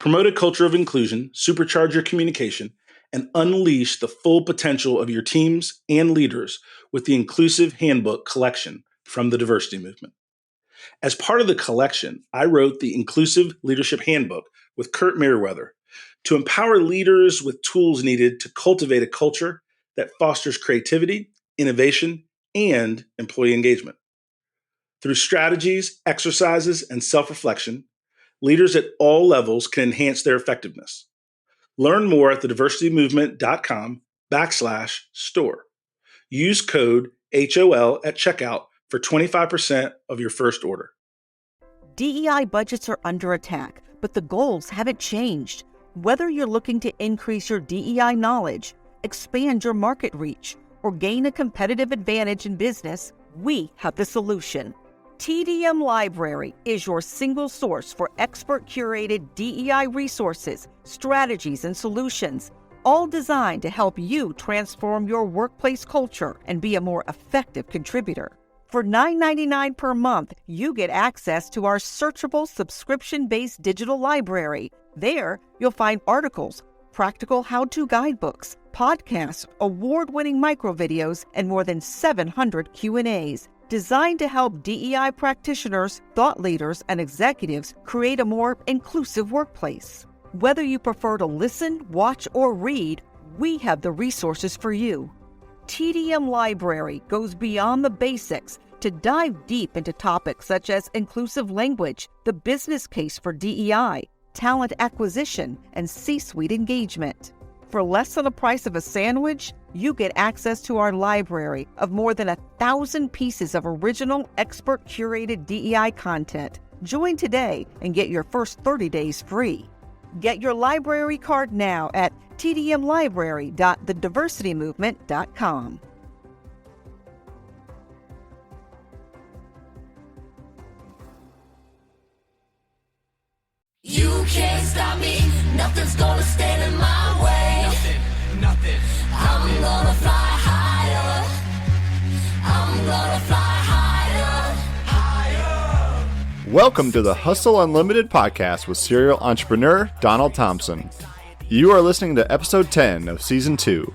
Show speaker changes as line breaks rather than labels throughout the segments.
Promote a culture of inclusion, supercharge your communication, and unleash the full potential of your teams and leaders with the Inclusive Handbook collection from the Diversity Movement. As part of the collection, I wrote the Inclusive Leadership Handbook with Kurt Merriweather to empower leaders with tools needed to cultivate a culture that fosters creativity, innovation, and employee engagement. Through strategies, exercises, and self-reflection, leaders at all levels can enhance their effectiveness. Learn more at thediversitymovement.com/store. Use code HOL at checkout for 25% of your first order.
DEI budgets are under attack, but the goals haven't changed. Whether you're looking to increase your DEI knowledge, expand your market reach, or gain a competitive advantage in business, we have the solution. TDM Library is your single source for expert-curated DEI resources, strategies, and solutions, all designed to help you transform your workplace culture and be a more effective contributor. For $9.99 per month, you get access to our searchable subscription-based digital library. There, you'll find articles, practical how-to guidebooks, podcasts, award-winning microvideos, and more than 700 Q&As. Designed to help DEI practitioners, thought leaders, and executives create a more inclusive workplace. Whether you prefer to listen, watch, or read, we have the resources for you. TDM Library goes beyond the basics to dive deep into topics such as inclusive language, the business case for DEI, talent acquisition, and C-suite engagement. For less than the price of a sandwich, you get access to our library of more than 1,000 pieces of original, expert-curated DEI content. Join today and get your first 30 days free. Get your library card now at tdmlibrary.thediversitymovement.com.
You can't stop me, nothing's gonna stand in my way. Nothing. I'm gonna fly higher. I'm gonna fly higher.
Welcome to the Hustle Unlimited podcast with serial entrepreneur Donald Thompson. You are listening to episode 10 of season 2.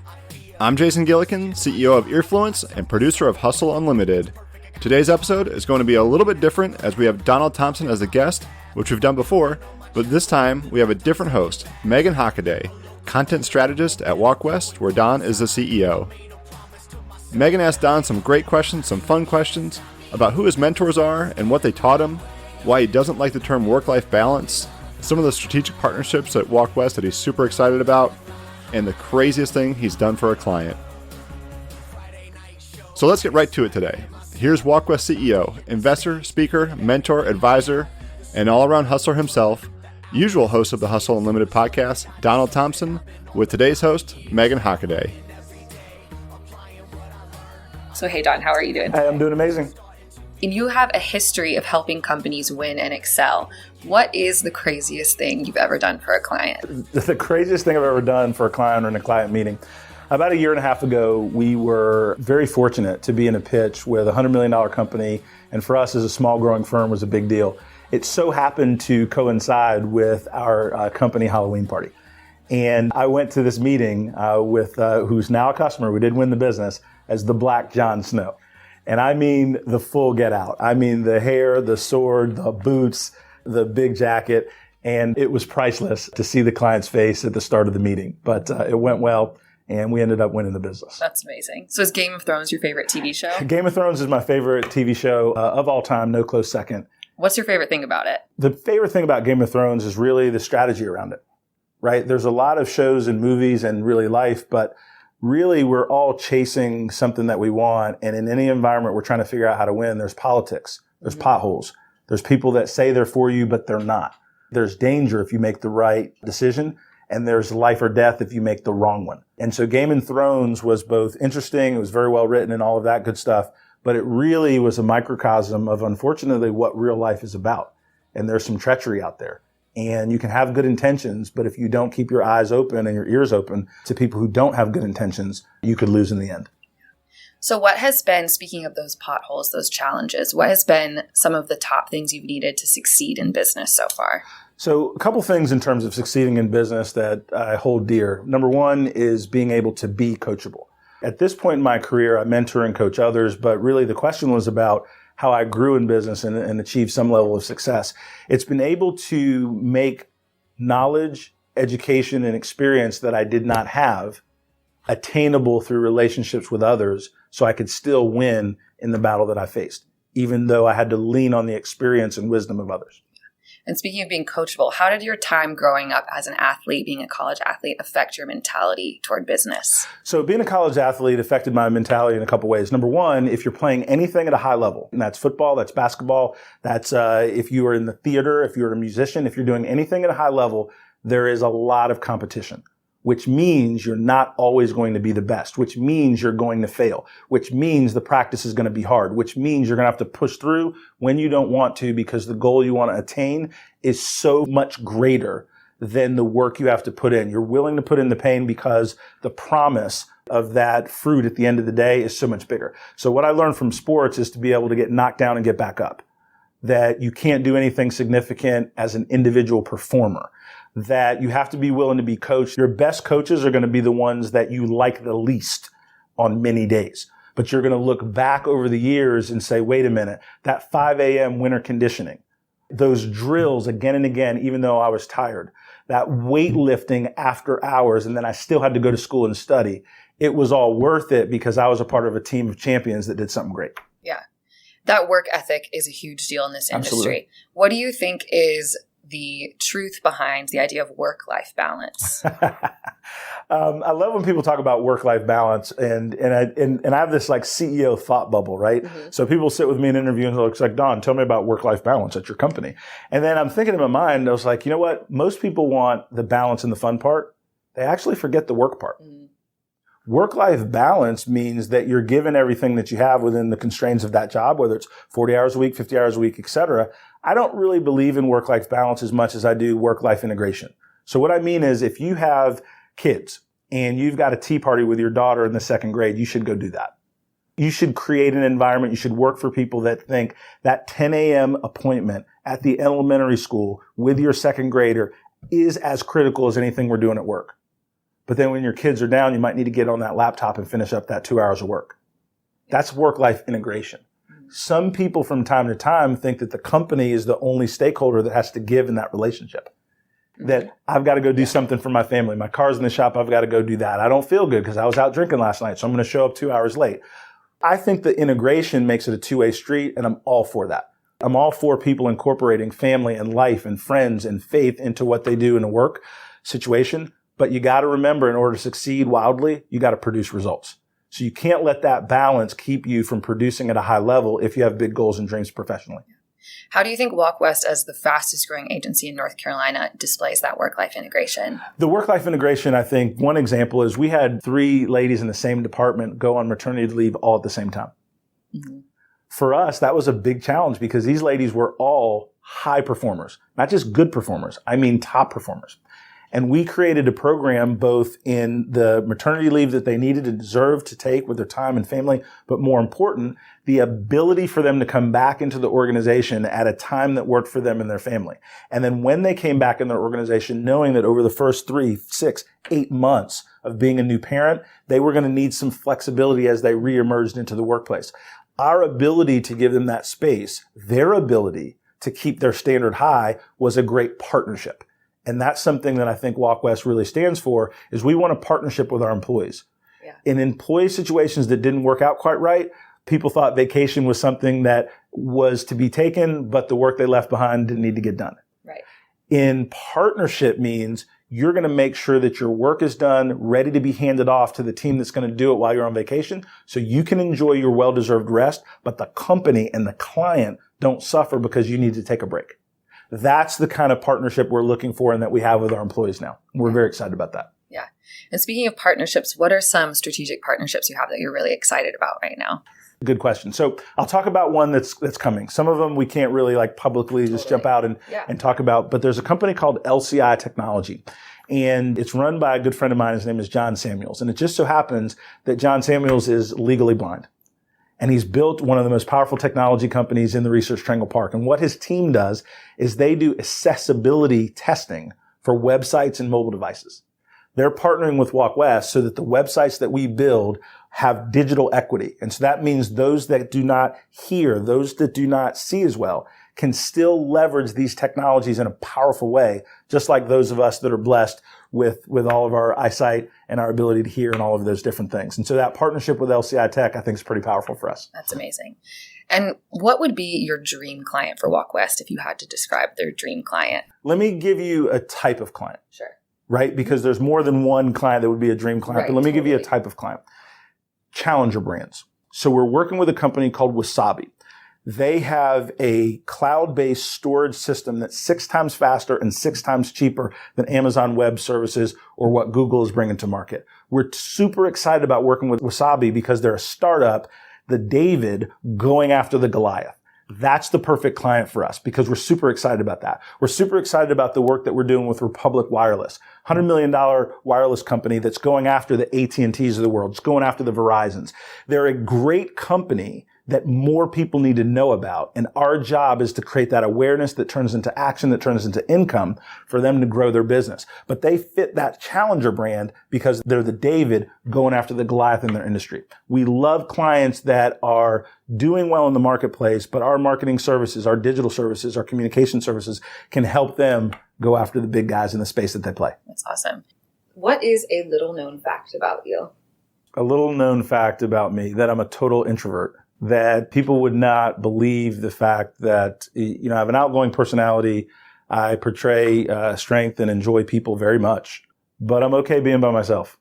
I'm Jason Gillikin, CEO of Earfluence and producer of Hustle Unlimited. Today's episode is going to be a little bit different as we have Donald Thompson as a guest, which we've done before, but this time we have a different host, Meghan Hockaday, content strategist at WalkWest, where Don is the CEO. Meghan asked Don some great questions, some fun questions about who his mentors are and what they taught him, why he doesn't like the term work-life balance, some of the strategic partnerships at WalkWest that he's super excited about, and the craziest thing he's done for a client. So let's get right to it today. Here's WalkWest CEO, investor, speaker, mentor, advisor, and all-around hustler himself, usual host of the Hustle Unlimited podcast, Donald Thompson, with today's host, Meghan Hockaday.
So hey Don, how are you doing?
Hey, I'm doing amazing.
And you have a history of helping companies win and excel. What is the craziest thing you've ever done for a client?
The craziest thing I've ever done for a client or in a client meeting. About a year and a half ago, we were very fortunate to be in a pitch with a $100 million company, and for us as a small growing firm was a big deal. It so happened to coincide with our company Halloween party. And I went to this meeting with who's now a customer, we did win the business, as the Black Jon Snow. And I mean the full get out. I mean the hair, the sword, the boots, the big jacket. And it was priceless to see the client's face at the start of the meeting. But it went well, and we ended up winning the business.
That's amazing. So is Game of Thrones your favorite TV show?
Game of Thrones is my favorite TV show of all time, no close second.
What's your favorite thing about it?
The favorite thing about Game of Thrones is really the strategy around it, right? There's a lot of shows and movies and really life, but really we're all chasing something that we want. And in any environment we're trying to figure out how to win, there's politics, there's potholes, there's people that say they're for you, but they're not. There's danger if you make the right decision, and there's life or death if you make the wrong one. And so Game of Thrones was both interesting, it was very well written and all of that good stuff, but it really was a microcosm of, unfortunately, what real life is about. And there's some treachery out there. And you can have good intentions, but if you don't keep your eyes open and your ears open to people who don't have good intentions, you could lose in the end.
So what has been, speaking of those potholes, those challenges, what has been some of the top things you've needed to succeed in business so far?
So a couple things in terms of succeeding in business that I hold dear. Number one is being able to be coachable. At this point in my career, I mentor and coach others, but really the question was about how I grew in business and achieved some level of success. It's been able to make knowledge, education, and experience that I did not have attainable through relationships with others so I could still win in the battle that I faced, even though I had to lean on the experience and wisdom of others.
And speaking of being coachable, how did your time growing up as an athlete, being a college athlete, affect your mentality toward business?
So being a college athlete affected my mentality in a couple ways. Number one, if you're playing anything at a high level, and that's football, that's basketball, that's if you are in the theater, if you're a musician, if you're doing anything at a high level, there is a lot of competition, which means you're not always going to be the best, which means you're going to fail, which means the practice is going to be hard, which means you're going to have to push through when you don't want to because the goal you want to attain is so much greater than the work you have to put in. You're willing to put in the pain because the promise of that fruit at the end of the day is so much bigger. So what I learned from sports is to be able to get knocked down and get back up, that you can't do anything significant as an individual performer, that you have to be willing to be coached. Your best coaches are going to be the ones that you like the least on many days. But you're going to look back over the years and say, wait a minute, that 5 a.m. winter conditioning, those drills again and again, even though I was tired, that weightlifting after hours, and then I still had to go to school and study, it was all worth it because I was a part of a team of champions that did something great.
Yeah. That work ethic is a huge deal in this industry.
Absolutely.
What do you think is the truth behind the idea of work-life balance?
I love when people talk about work-life balance, and I have this like CEO thought bubble, right? Mm-hmm. So people sit with me in an interview and they're like, Don, tell me about work-life balance at your company. And then I'm thinking in my mind, I was like, you know what? Most people want the balance and the fun part. They actually forget the work part. Mm-hmm. Work-life balance means that you're given everything that you have within the constraints of that job, whether it's 40 hours a week, 50 hours a week, et cetera. I don't really believe in work-life balance as much as I do work-life integration. So what I mean is if you have kids and you've got a tea party with your daughter in the second grade, you should go do that. You should create an environment. You should work for people that think that 10 a.m. appointment at the elementary school with your second grader is as critical as anything we're doing at work. But then when your kids are down, you might need to get on that laptop and finish up that 2 hours of work. That's work-life integration. Some people from time to time think that the company is the only stakeholder that has to give in that relationship. That I've got to go do something for my family. My car's in the shop. I've got to go do that. I don't feel good because I was out drinking last night, so I'm going to show up 2 hours late. I think the integration makes it a two-way street, and I'm all for that. I'm all for people incorporating family and life and friends and faith into what they do in a work situation. But you got to remember, in order to succeed wildly, you got to produce results. So you can't let that balance keep you from producing at a high level if you have big goals and dreams professionally.
How do you think Walk West, as the fastest growing agency in North Carolina, displays that work-life integration? The
work-life integration, I think one example is we had 3 ladies in the same department go on maternity leave all at the same time. Mm-hmm. For us, that was a big challenge because these ladies were all high performers, not just good performers. I mean, top performers. And we created a program both in the maternity leave that they needed and deserved to take with their time and family, but more important, the ability for them to come back into the organization at a time that worked for them and their family. And then when they came back in their organization, knowing that over the first 3, 6, 8 months of being a new parent, they were going to need some flexibility as they reemerged into the workplace. Our ability to give them that space, their ability to keep their standard high, was a great partnership. And that's something that I think Walk West really stands for, is we want a partnership with our employees. Yeah. In employee situations that didn't work out quite right, people thought vacation was something that was to be taken, but the work they left behind didn't need to get done.
Right.
In partnership means you're going to make sure that your work is done, ready to be handed off to the team that's going to do it while you're on vacation, so you can enjoy your well-deserved rest, but the company and the client don't suffer because you need to take a break. That's the kind of partnership we're looking for and that we have with our employees now. We're very excited about that.
Yeah. And speaking of partnerships, what are some strategic partnerships you have that you're really excited about right now?
Good question. So I'll talk about one that's coming. Some of them we can't really like publicly just jump out and talk about, but there's a company called LCI Technology. And it's run by a good friend of mine. His name is John Samuels. And it just so happens that John Samuels is legally blind. And he's built one of the most powerful technology companies in the Research Triangle Park. And what his team does is they do accessibility testing for websites and mobile devices. They're partnering with Walk West so that the websites that we build have digital equity. And so that means those that do not hear, those that do not see as well, can still leverage these technologies in a powerful way, just like those of us that are blessed with all of our eyesight and our ability to hear and all of those different things. And so that partnership with LCI Tech, I think, is pretty powerful for us.
That's amazing. And what would be your dream client for Walk West if you had to describe their dream client?
Let me give you a type of client.
Sure.
Right? Because there's more than one client that would be a dream client.
Right,
but let me give you a
totally.
type of client. Challenger brands. So we're working with a company called Wasabi. They have a cloud-based storage system that's 6 times faster and 6 times cheaper than Amazon Web Services or what Google is bringing to market. We're super excited about working with Wasabi because they're a startup, the David going after the Goliath. That's the perfect client for us because we're super excited about that. We're super excited about the work that we're doing with Republic Wireless, $100 million wireless company that's going after the AT&Ts of the world. It's going after the Verizons. They're a great company that more people need to know about. And our job is to create that awareness that turns into action, that turns into income for them to grow their business. But they fit that challenger brand because they're the David going after the Goliath in their industry. We love clients that are doing well in the marketplace, but our marketing services, our digital services, our communication services can help them go after the big guys in the space that they play.
That's awesome. What is a little known fact about you?
A little known fact about me, that I'm a total introvert. That people would not believe the fact that, I have an outgoing personality. I portray strength and enjoy people very much, but I'm okay being by myself.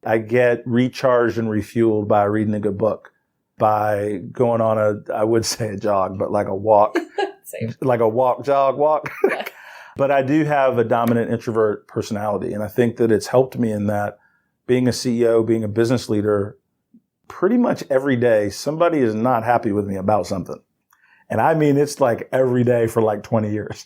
I get recharged and refueled by reading a good book, by going on I would say a jog, but like a walk,
Same.
like a jog, walk.
Yeah.
But I do have a dominant introvert personality. And I think that it's helped me in that being a CEO, being a business leader, pretty much every day, somebody is not happy with me about something. And I mean, it's like every day for like 20 years.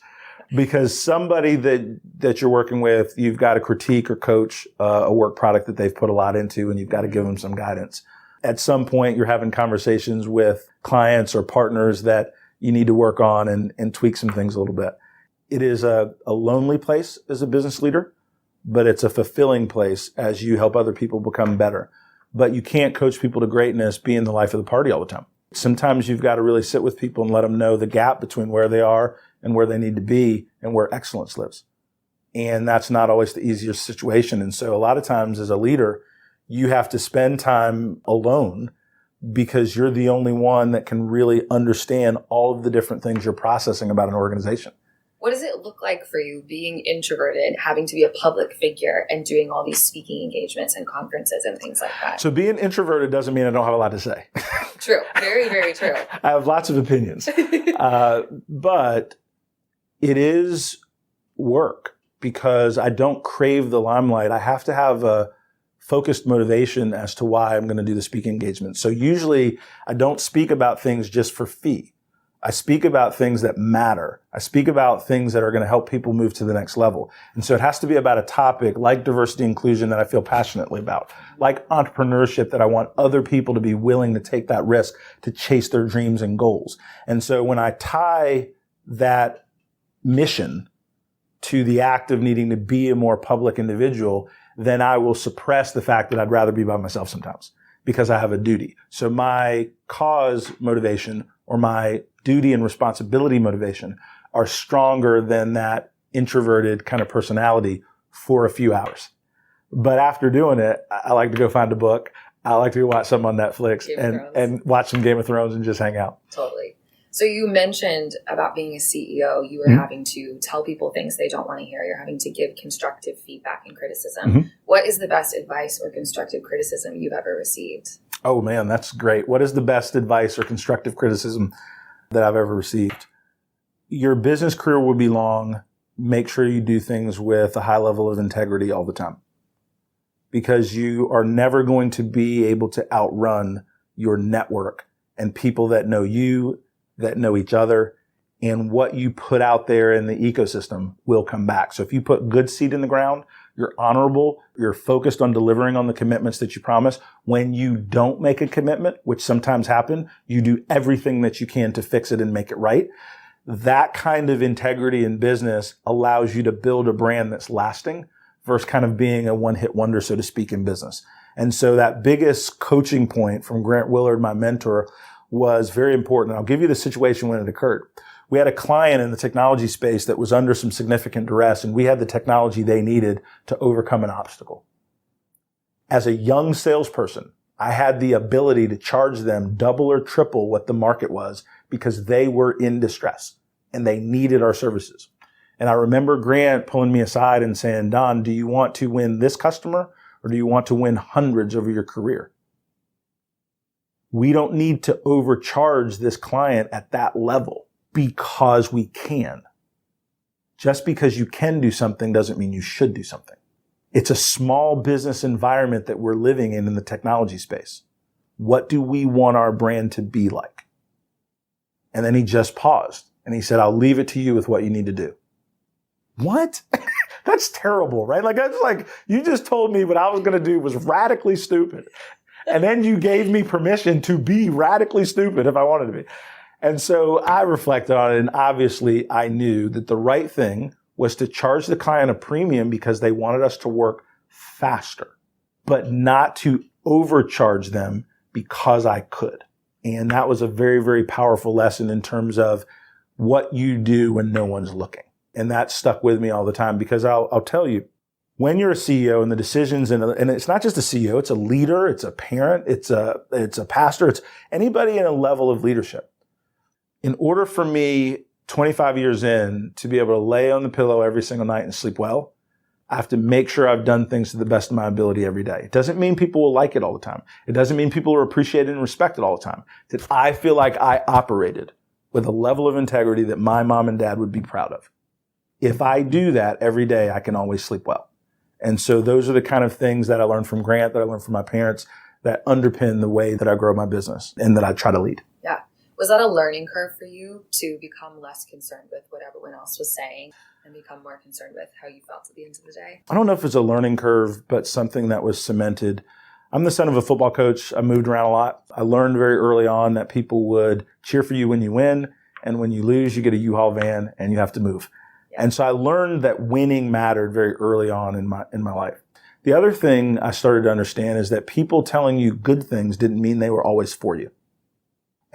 Because somebody that you're working with, you've got to critique or coach a work product that they've put a lot into, and you've got to give them some guidance. At some point, you're having conversations with clients or partners that you need to work on and tweak some things a little bit. It is a lonely place as a business leader, but it's a fulfilling place as you help other people become better. But you can't coach people to greatness being the life of the party all the time. Sometimes you've got to really sit with people and let them know the gap between where they are and where they need to be and where excellence lives. And that's not always the easiest situation. And so a lot of times as a leader, you have to spend time alone because you're the only one that can really understand all of the different things you're processing about an organization.
What does it look like for you being introverted, having to be a public figure and doing all these speaking engagements and conferences and things like that?
So being introverted doesn't mean I don't have a lot to say.
True. Very, very true.
I have lots of opinions. But it is work because I don't crave the limelight. I have to have a focused motivation as to why I'm going to do the speaking engagement. So usually I don't speak about things just for fee. I speak about things that matter. I speak about things that are going to help people move to the next level. And so it has to be about a topic like diversity and inclusion that I feel passionately about, like entrepreneurship that I want other people to be willing to take that risk to chase their dreams and goals. And so when I tie that mission to the act of needing to be a more public individual, then I will suppress the fact that I'd rather be by myself sometimes because I have a duty. So my cause motivation or my duty and responsibility motivation are stronger than that introverted kind of personality for a few hours. But after doing it, I like to go find a book. I like to go watch something on Netflix and watch some Game of Thrones and just hang out.
Totally. So you mentioned about being a CEO, you were having to tell people things they don't want to hear. You're having to give constructive feedback and criticism. What is the best advice or constructive criticism you've ever received?
Oh man, that's great. What is the best advice or constructive criticism that I've ever received? Your business career will be long. Make sure you do things with a high level of integrity all the time, because you are never going to be able to outrun your network and people that know you, that know each other, and what you put out there in the ecosystem will come back. So if you put good seed in the ground, you're honorable, you're focused on delivering on the commitments that you promise. When you don't make a commitment, which sometimes happen, you do everything that you can to fix it and make it right. That kind of integrity in business allows you to build a brand that's lasting versus kind of being a one-hit wonder, so to speak, in business. And so that biggest coaching point from Grant Willard, my mentor, was very important. I'll give you the situation when it occurred. We had a client in the technology space that was under some significant duress, and we had the technology they needed to overcome an obstacle. As a young salesperson, I had the ability to charge them double or triple what the market was because they were in distress and they needed our services. And I remember Grant pulling me aside and saying, Don, do you want to win this customer or do you want to win hundreds over your career? We don't need to overcharge this client at that level because we can. Just because you can do something doesn't mean you should do something. It's a small business environment that we're living in the technology space. What do we want our brand to be like? And then he just paused and he said, I'll leave it to you with what you need to do. What? That's terrible, right? Like, I was like, you just told me what I was going to do was radically stupid. And then you gave me permission to be radically stupid if I wanted to be. And so I reflected on it, and obviously I knew that the right thing was to charge the client a premium because they wanted us to work faster, but not to overcharge them because I could. And that was a very, very powerful lesson in terms of what you do when no one's looking. And that stuck with me all the time because I'll tell you, when you're a CEO and the decisions, and it's not just a CEO, it's a leader, it's a parent, it's a pastor, it's anybody in a level of leadership. In order for me, 25 years in, to be able to lay on the pillow every single night and sleep well, I have to make sure I've done things to the best of my ability every day. It doesn't mean people will like it all the time. It doesn't mean people will appreciate it and respect it all the time. That I feel like I operated with a level of integrity that my mom and dad would be proud of. If I do that every day, I can always sleep well. And so those are the kind of things that I learned from Grant, that I learned from my parents, that underpin the way that I grow my business and that I try to lead.
Yeah. Was that a learning curve for you to become less concerned with what everyone else was saying and become more concerned with how you felt at the end of the day?
I don't know if it's a learning curve, but something that was cemented. I'm the son of a football coach. I moved around a lot. I learned very early on that people would cheer for you when you win, and when you lose, you get a U-Haul van and you have to move. And so I learned that winning mattered very early on in my life. The other thing I started to understand is that people telling you good things didn't mean they were always for you.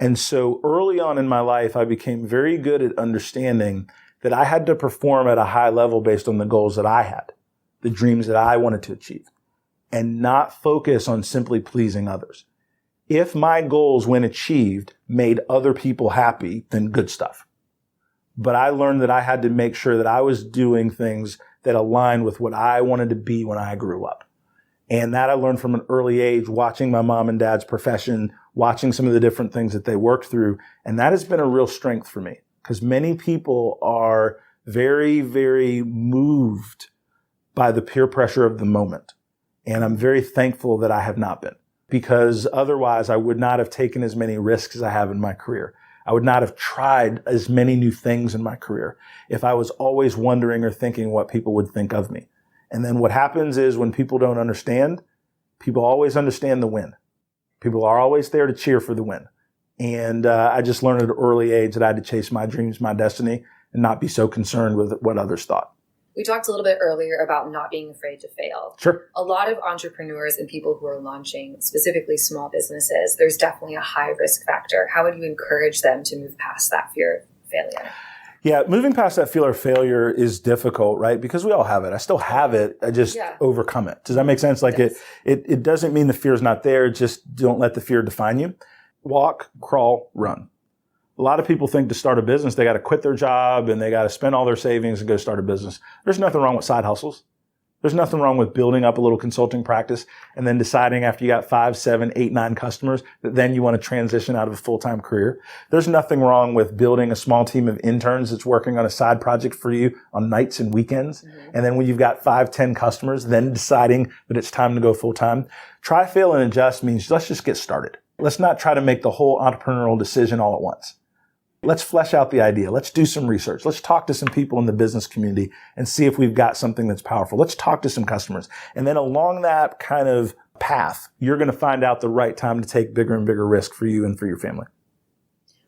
And so early on in my life, I became very good at understanding that I had to perform at a high level based on the goals that I had, the dreams that I wanted to achieve, and not focus on simply pleasing others. If my goals, when achieved, made other people happy, then good stuff. But I learned that I had to make sure that I was doing things that aligned with what I wanted to be when I grew up. And that I learned from an early age, watching my mom and dad's profession, watching some of the different things that they worked through. And that has been a real strength for me because many people are very, very moved by the peer pressure of the moment. And I'm very thankful that I have not been, because otherwise I would not have taken as many risks as I have in my career. I would not have tried as many new things in my career if I was always wondering or thinking what people would think of me. And then what happens is when people don't understand, people always understand the win. People are always there to cheer for the win. And I just learned at an early age that I had to chase my dreams, my destiny, and not be so concerned with what others thought.
We talked a little bit earlier about not being afraid to fail.
Sure.
A lot of entrepreneurs and people who are launching, specifically small businesses, there's definitely a high risk factor. How would you encourage them to move past that fear of failure?
Yeah, moving past that fear of failure is difficult, right? Because we all have it. I still have it. I just overcome it. Does that make sense? Like it doesn't mean the fear is not there. Just don't let the fear define you. Walk, crawl, run. A lot of people think to start a business, they got to quit their job and they got to spend all their savings and go start a business. There's nothing wrong with side hustles. There's nothing wrong with building up a little consulting practice and then deciding after you got 5, 7, 8, 9 customers that then you want to transition out of a full-time career. There's nothing wrong with building a small team of interns that's working on a side project for you on nights and weekends. Mm-hmm. And then when you've got 5, 10 customers, then deciding that it's time to go full-time. Try, fail, and adjust means let's just get started. Let's not try to make the whole entrepreneurial decision all at once. Let's flesh out the idea. Let's do some research. Let's talk to some people in the business community and see if we've got something that's powerful. Let's talk to some customers. And then along that kind of path, you're going to find out the right time to take bigger and bigger risk for you and for your family.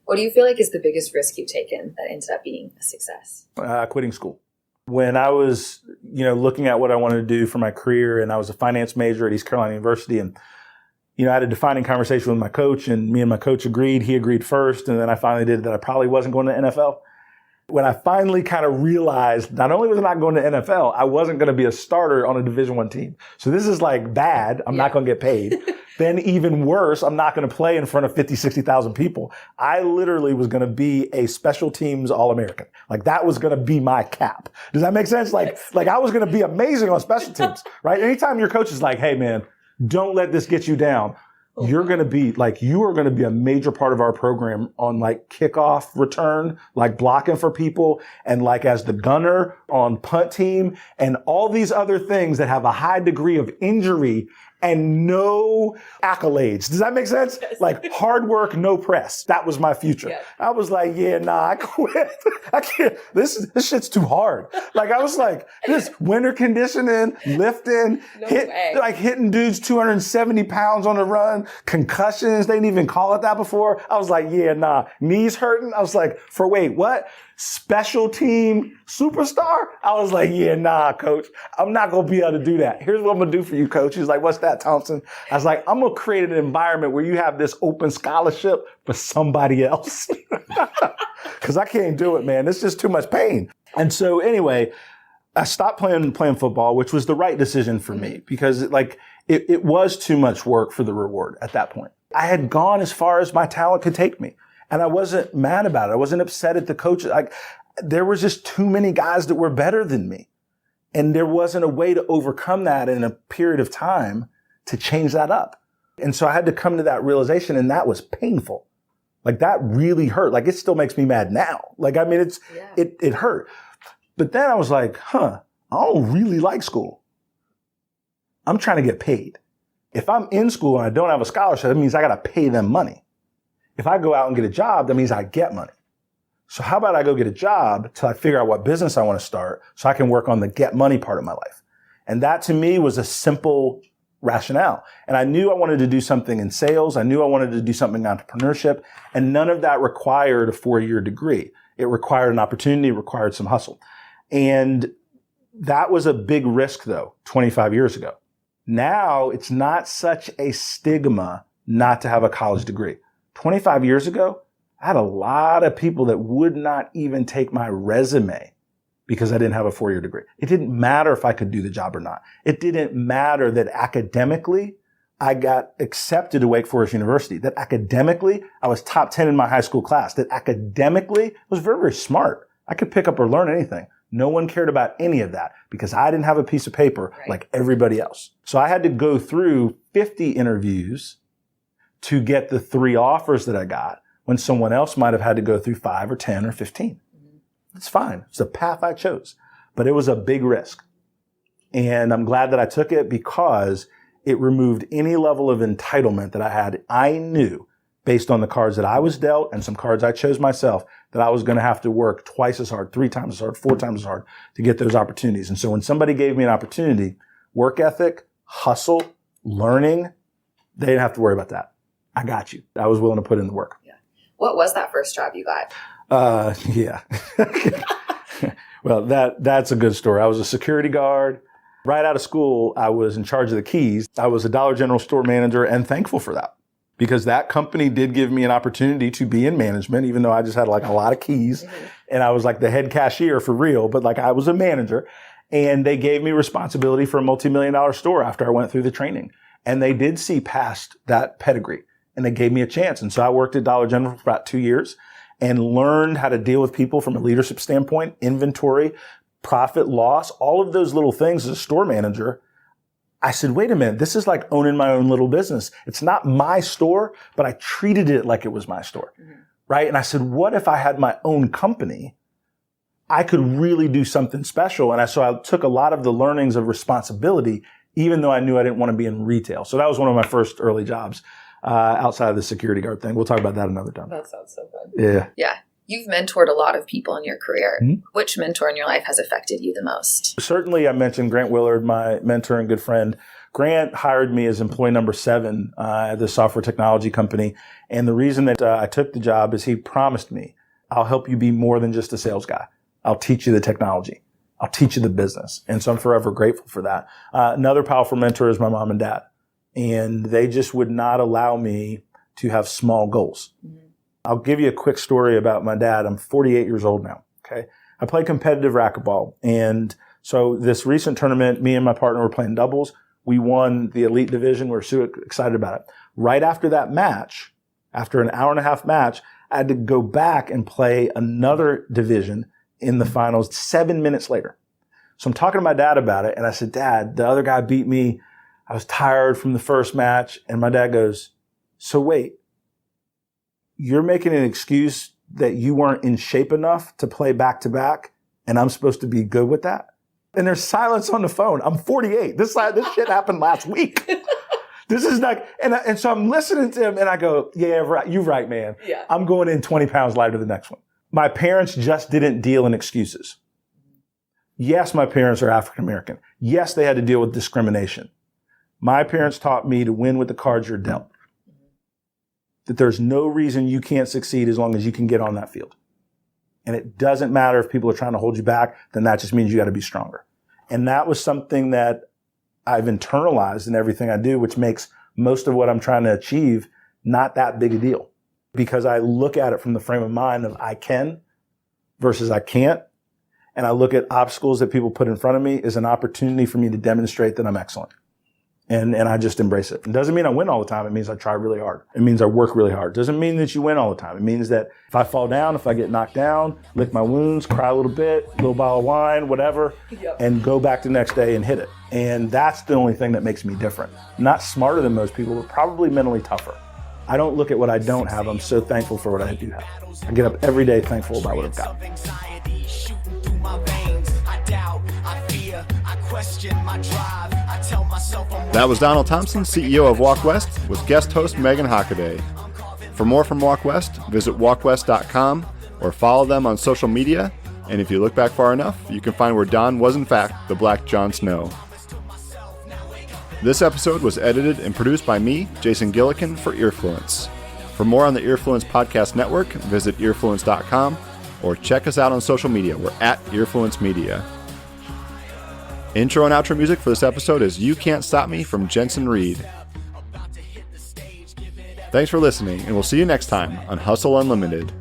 What do you feel like is the biggest risk you've taken that ended up being a success?
Quitting school. When I was, looking at what I wanted to do for my career, and I was a finance major at East Carolina University, and I had a defining conversation with my coach, and me and my coach agreed. He agreed first, and then I finally did that I probably wasn't going to NFL. When I finally kind of realized not only was I not going to NFL, I wasn't going to be a starter on a Division I team. So this is like bad. I'm not going to get paid. Then even worse, I'm not going to play in front of 50, 60,000 people. I literally was going to be a special teams All-American. Like that was going to be my cap. Does that make sense? Like I was going to be amazing on special teams, right? Anytime your coach is like, hey man, don't let this get you down. You're going to be you are going to be a major part of our program on kickoff return, blocking for people, and as the gunner on punt team, and all these other things that have a high degree of injury and no accolades. Does that make sense? Hard work, no press. That was my future. Yeah. I was like, I quit. I can't. This shit's too hard. I was this winter conditioning, lifting, hitting dudes 270 pounds on the run, concussions. They didn't even call it that before. I was like, knees hurting. I was like, wait, what? Special team superstar? I was like, coach, I'm not going to be able to do that. Here's what I'm going to do for you, coach. He's like, what's that, Thompson? I was like, I'm going to create an environment where you have this open scholarship for somebody else. Because I can't do it, man. It's just too much pain. And so anyway, I stopped playing football, which was the right decision for me because it was too much work for the reward at that point. I had gone as far as my talent could take me. And I wasn't mad about it. I wasn't upset at the coaches. There was just too many guys that were better than me. And there wasn't a way to overcome that in a period of time to change that up. And so I had to come to that realization, and that was painful. That really hurt. It still makes me mad now. It hurt. But then I was like, I don't really like school. I'm trying to get paid. If I'm in school and I don't have a scholarship, that means I got to pay them money. If I go out and get a job, that means I get money. So how about I go get a job till I figure out what business I want to start so I can work on the get money part of my life. And that to me was a simple rationale. And I knew I wanted to do something in sales. I knew I wanted to do something in entrepreneurship. And none of that required a 4-year degree. It required an opportunity, it required some hustle. And that was a big risk though, 25 years ago. Now it's not such a stigma not to have a college degree. 25 years ago, I had a lot of people that would not even take my resume because I didn't have a 4-year degree. It didn't matter if I could do the job or not. It didn't matter that academically I got accepted to Wake Forest University, that academically I was top 10 in my high school class, that academically I was very, very smart. I could pick up or learn anything. No one cared about any of that because I didn't have a piece of paper like everybody else. So I had to go through 50 interviews to get the 3 offers that I got when someone else might have had to go through 5 or 10 or 15. It's fine. It's the path I chose, but it was a big risk. And I'm glad that I took it because it removed any level of entitlement that I had. I knew based on the cards that I was dealt and some cards I chose myself that I was going to have to work twice as hard, 3 times as hard, 4 times as hard to get those opportunities. And so when somebody gave me an opportunity, work ethic, hustle, learning, they didn't have to worry about that. I got you. I was willing to put in the work.
Yeah. What was that first job you got?
Well, that's a good story. I was a security guard. Right out of school, I was in charge of the keys. I was a Dollar General store manager and thankful for that because that company did give me an opportunity to be in management, even though I just had a lot of keys and I was the head cashier for real, but I was a manager and they gave me responsibility for a multi-million-dollar store after I went through the training. And they did see past that pedigree. And they gave me a chance. And so I worked at Dollar General for about 2 years and learned how to deal with people from a leadership standpoint, inventory, profit, loss, all of those little things as a store manager. I said, wait a minute, this is like owning my own little business. It's not my store, but I treated it like it was my store, right? And I said, what if I had my own company? I could really do something special. And so I took a lot of the learnings of responsibility, even though I knew I didn't want to be in retail. So that was one of my first early jobs. Outside of the security guard thing. We'll talk about that another time.
That sounds so fun.
Yeah.
Yeah. You've mentored a lot of people in your career. Mm-hmm. Which mentor in your life has affected you the most?
Certainly, I mentioned Grant Willard, my mentor and good friend. Grant hired me as employee number 7 at the software technology company. And the reason that I took the job is he promised me, I'll help you be more than just a sales guy. I'll teach you the technology. I'll teach you the business. And so I'm forever grateful for that. Another powerful mentor is my mom and dad. And they just would not allow me to have small goals. Mm-hmm. I'll give you a quick story about my dad. I'm 48 years old now. Okay. I play competitive racquetball. And so this recent tournament, me and my partner were playing doubles. We won the elite division. We're so excited about it. Right after that match, after an hour-and-a-half match, I had to go back and play another division in the finals 7 minutes later. So I'm talking to my dad about it, and I said, Dad, the other guy beat me. I was tired from the first match. And my dad goes, so wait, you're making an excuse that you weren't in shape enough to play back-to-back, and I'm supposed to be good with that? And there's silence on the phone. I'm 48. This shit happened last week. This is not, and so I'm listening to him and I go, yeah, right, you're right, man. Yeah. I'm going in 20 pounds lighter the next one. My parents just didn't deal in excuses. Yes, my parents are African American. Yes, they had to deal with discrimination. My parents taught me to win with the cards you're dealt. That there's no reason you can't succeed as long as you can get on that field. And it doesn't matter if people are trying to hold you back, then that just means you got to be stronger. And that was something that I've internalized in everything I do, which makes most of what I'm trying to achieve not that big a deal. Because I look at it from the frame of mind of I can versus I can't. And I look at obstacles that people put in front of me as an opportunity for me to demonstrate that I'm excellent. And I just embrace it. It doesn't mean I win all the time. It means I try really hard. It means I work really hard. It doesn't mean that you win all the time. It means that if I fall down, if I get knocked down, lick my wounds, cry a little bit, a little bottle of wine, whatever, and go back the next day and hit it. And that's the only thing that makes me different. Not smarter than most people, but probably mentally tougher. I don't look at what I don't have. I'm so thankful for what I do have. I get up every day thankful about what I've got.
That was Donald Thompson, CEO of Walk West, with guest host Meghan Hockaday. For more from Walk West, visit walkwest.com or follow them on social media. And if you look back far enough, you can find where Don was in fact the Black Jon Snow. This episode was edited and produced by me, Jason Gillikin, for Earfluence. For more on the Earfluence Podcast Network, visit earfluence.com or check us out on social media. We're at Earfluence Media. Intro and outro music for this episode is You Can't Stop Me from Jensen Reed. Thanks for listening, and we'll see you next time on Hustle Unlimited.